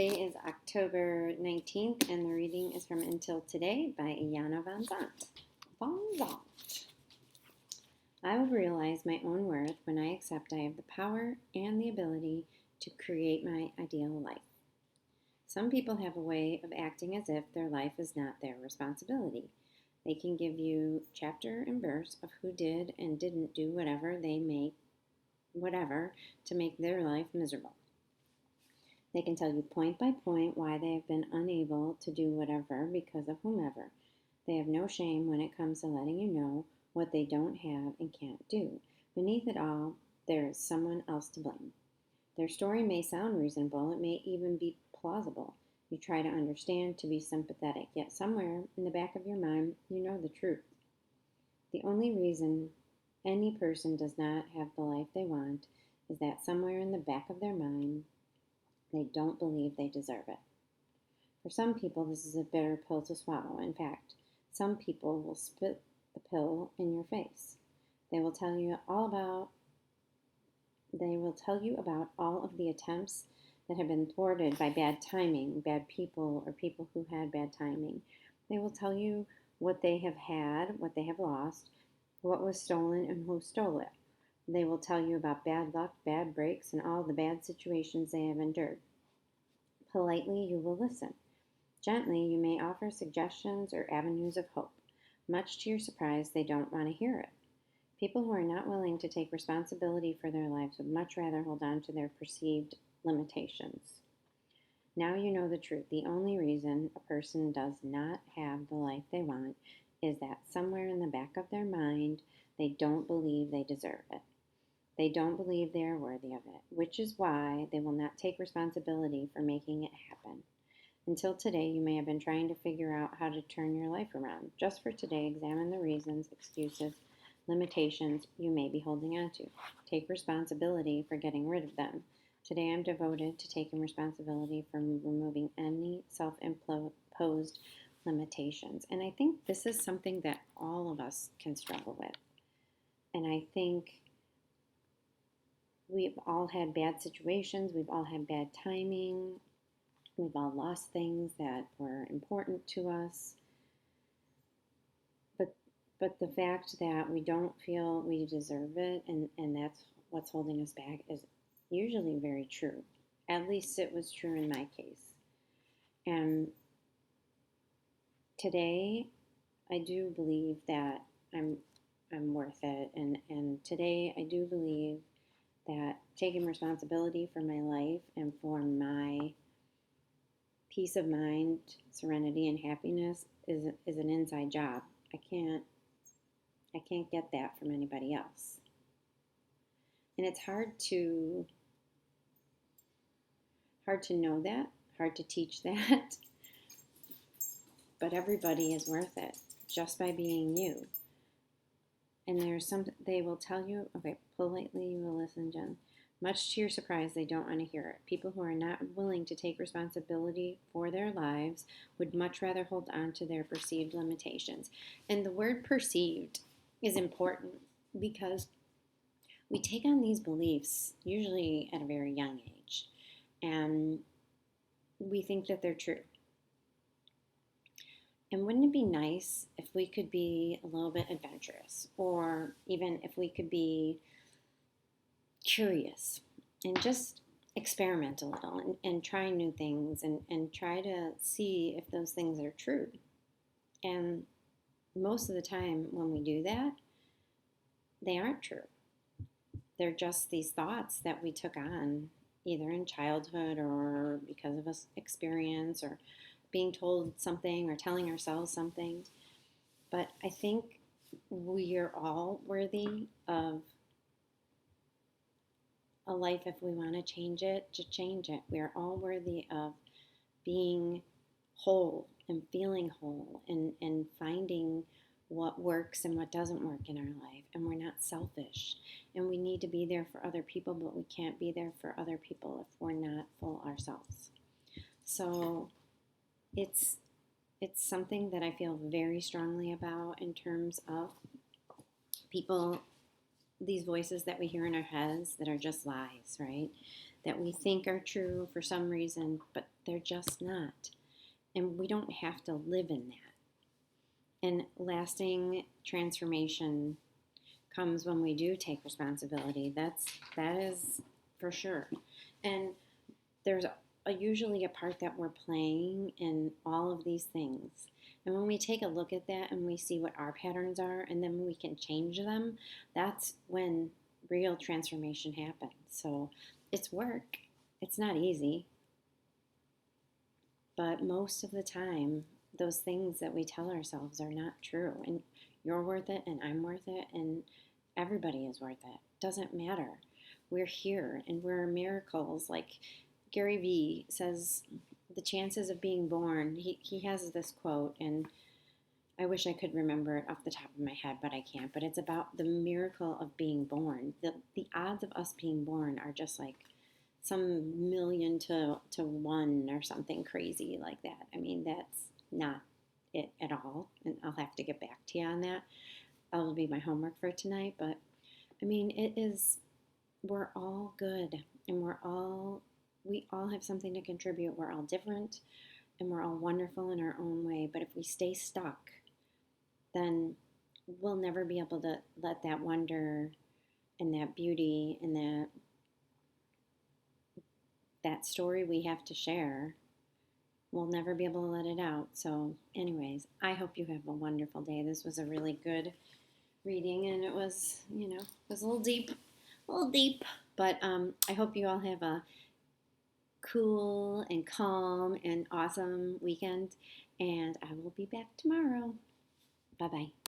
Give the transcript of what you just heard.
Today is October 19th, and the reading is from Until Today by Iyanala Vanzant. I will realize my own worth when I accept I have the power and the ability to create my ideal life. Some people have a way of acting as if their life is not their responsibility. They can give you chapter and verse of who did and didn't do whatever to make their life miserable. They can tell you point by point why they have been unable to do whatever because of whomever. They have no shame when it comes to letting you know what they don't have and can't do. Beneath it all, there is someone else to blame. Their story may sound reasonable, it may even be plausible. You try to understand, to be sympathetic, yet somewhere in the back of your mind, you know the truth. The only reason any person does not have the life they want is that somewhere in the back of their mind, they don't believe they deserve it. For some people, this is a bitter pill to swallow. In fact, some people will spit the pill in your face. They will tell you about all of the attempts that have been thwarted by bad timing, bad people, or people who had bad timing. They will tell you what they have had, what they have lost, what was stolen, and who stole it. They will tell you about bad luck, bad breaks, and all the bad situations they have endured. Politely, you will listen. Gently, you may offer suggestions or avenues of hope. Much to your surprise, they don't want to hear it. People who are not willing to take responsibility for their lives would much rather hold on to their perceived limitations. Now you know the truth. The only reason a person does not have the life they want is that somewhere in the back of their mind, they don't believe they deserve it. They don't believe they are worthy of it, which is why they will not take responsibility for making it happen. Until today, you may have been trying to figure out how to turn your life around. Just for today, examine the reasons, excuses, limitations you may be holding on to. Take responsibility for getting rid of them. Today, I'm devoted to taking responsibility for removing any self-imposed limitations. And I think this is something that all of us can struggle with. And I think we've all had bad situations, we've all had bad timing, we've all lost things that were important to us. But the fact that we don't feel we deserve it and that's what's holding us back is usually very true. At least it was true in my case. And today, I do believe that I'm worth it. And today, I do believe that taking responsibility for my life and for my peace of mind, serenity, and happiness is an inside job. I can't get that from anybody else. And it's hard to know that, hard to teach that, but everybody is worth it just by being you. And they will tell you, okay, politely you will listen, Jen. Much to your surprise, they don't want to hear it. People who are not willing to take responsibility for their lives would much rather hold on to their perceived limitations. And the word perceived is important because we take on these beliefs usually at a very young age, and we think that they're true. And wouldn't it be nice if we could be a little bit adventurous, or even if we could be curious and just experiment a little and try new things and try to see if those things are true. And most of the time when we do that, they aren't true. They're just these thoughts that we took on either in childhood or because of an experience or being told something or telling ourselves something. But I think we are all worthy of a life if we want to change it. We are all worthy of being whole and feeling whole and finding what works and what doesn't work in our life. And we're not selfish. And we need to be there for other people, but we can't be there for other people if we're not full ourselves. So it's something that I feel very strongly about in terms of people, these voices that we hear in our heads that are just lies, right? That we think are true for some reason, but They're just not. And we don't have to live in that. And lasting transformation comes when we do take responsibility. That is for sure. And there's usually a part that we're playing in all of these things. And when we take a look at that and we see what our patterns are and then we can change them, that's when real transformation happens. So it's work. It's not easy. But most of the time, those things that we tell ourselves are not true. And you're worth it, and I'm worth it, and everybody is worth it. Doesn't matter. We're here, and we're miracles. Like Gary Vee says, the chances of being born, he has this quote, and I wish I could remember it off the top of my head, but I can't. But it's about the miracle of being born. The odds of us being born are just like some million to one or something crazy like that. I mean, that's not it at all. And I'll have to get back to you on that. That'll be my homework for tonight. But I mean, we're all good and we all have something to contribute. We're all different and we're all wonderful in our own way. But if we stay stuck, then we'll never be able to let that wonder and that beauty and that story we have to share, we'll never be able to let it out. So, anyways, I hope you have a wonderful day. This was a really good reading, and it was, it was a little deep, but I hope you all have a cool and calm and awesome weekend, and I will be back tomorrow. Bye bye.